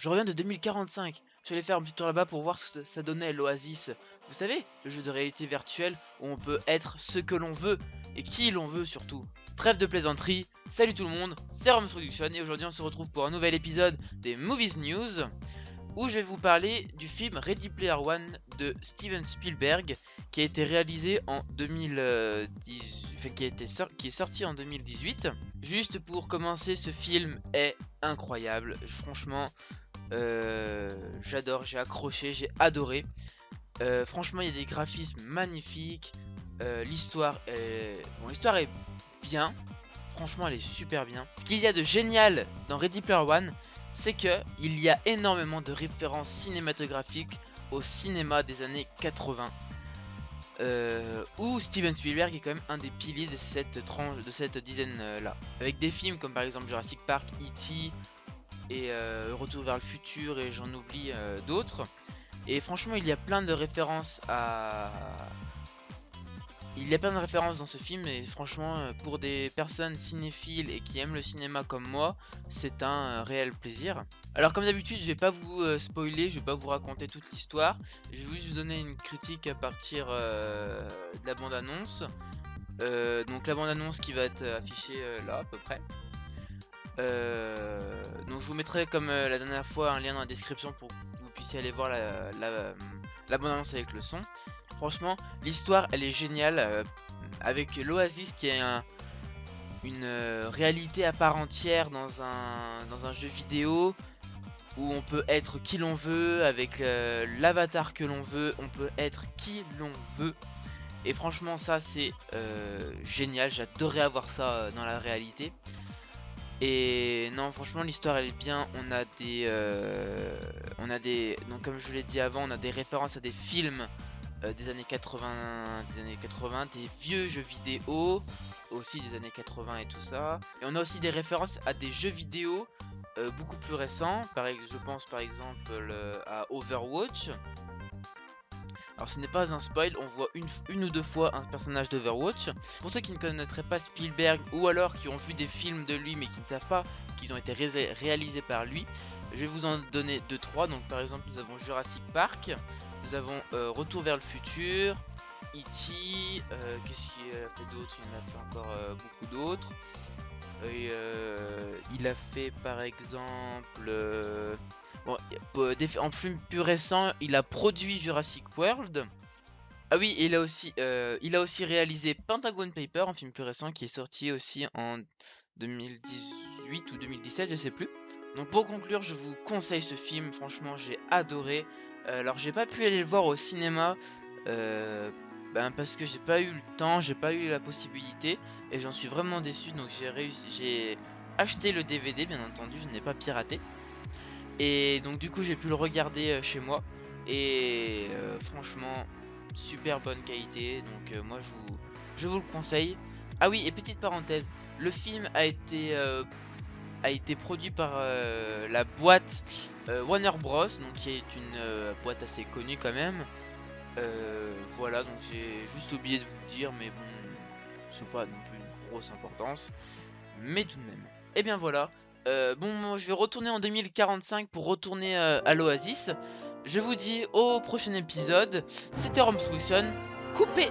je reviens de 2045. Je suis allé faire un petit tour là-bas pour voir ce que ça donnait l'Oasis. Vous savez, le jeu de réalité virtuelle où on peut être ce que l'on veut et qui l'on veut surtout. Trêve de plaisanterie, salut tout le monde, c'est Roms Production et aujourd'hui on se retrouve pour un nouvel épisode des Movies News où je vais vous parler du film Ready Player One de Steven Spielberg qui a été réalisé en 2010, enfin, qui est sorti en 2018. Juste pour commencer, ce film est incroyable, franchement, j'adore, j'ai accroché, j'ai adoré. Franchement, il y a des graphismes magnifiques, l'histoire est bien, franchement elle est super bien. Ce qu'il y a de génial dans Ready Player One, c'est que il y a énormément de références cinématographiques au cinéma des années 80. Où Steven Spielberg est quand même un des piliers de cette dizaine là. Avec des films comme par exemple Jurassic Park, E.T. et Retour vers le futur et j'en oublie d'autres. Et franchement il y a plein de références dans ce film et franchement pour des personnes cinéphiles et qui aiment le cinéma comme moi, c'est un réel plaisir. Alors comme d'habitude je vais pas vous spoiler, je vais pas vous raconter toute l'histoire, je vais juste vous donner une critique à partir de la bande annonce. Donc la bande annonce qui va être affichée là à peu près. Donc je vous mettrai comme la dernière fois un lien dans la description pour que vous puissiez aller voir la bande annonce avec le son. Franchement, l'histoire elle est géniale avec l'Oasis qui est une réalité à part entière dans un jeu vidéo où on peut être qui l'on veut avec l'avatar que l'on veut, on peut être qui l'on veut. Et franchement ça c'est génial, j'adorerais avoir ça dans la réalité. Et non franchement l'histoire elle est bien, donc comme je vous l'ai dit avant, on a des références à des films des années 80, des vieux jeux vidéo aussi des années 80 et tout ça. Et on a aussi des références à des jeux vidéo beaucoup plus récents, je pense par exemple à Overwatch. Alors ce n'est pas un spoil, on voit une ou deux fois un personnage d'Overwatch. Pour ceux qui ne connaîtraient pas Spielberg ou alors qui ont vu des films de lui mais qui ne savent pas qu'ils ont été réalisés par lui, je vais vous en donner 2-3. Donc par exemple nous avons Jurassic Park, nous avons Retour vers le futur, E.T. Qu'est-ce qu'il a fait d'autre? Il en a fait encore beaucoup d'autres. Il a fait par exemple... Bon, en film plus récent, il a produit Jurassic World. Ah oui, et il a aussi réalisé Pentagon Paper, un film plus récent qui est sorti aussi en 2018 ou 2017, je sais plus. Donc pour conclure, je vous conseille ce film, franchement j'ai adoré. Alors j'ai pas pu aller le voir au cinéma parce que j'ai pas eu le temps, j'ai pas eu la possibilité et j'en suis vraiment déçu. Donc j'ai acheté le DVD, bien entendu, je n'ai pas piraté. Et donc du coup j'ai pu le regarder chez moi et franchement super bonne qualité, donc moi je vous le conseille. Ah oui, et petite parenthèse, le film a été produit par la boîte Warner Bros, donc qui est une boîte assez connue quand même. Voilà, donc j'ai juste oublié de vous le dire, mais bon, c'est pas non plus une grosse importance, mais tout de même. Et bien voilà. Bon, je vais retourner en 2045 pour retourner à l'Oasis. Je vous dis au prochain épisode. C'était Roms Production. Coupé!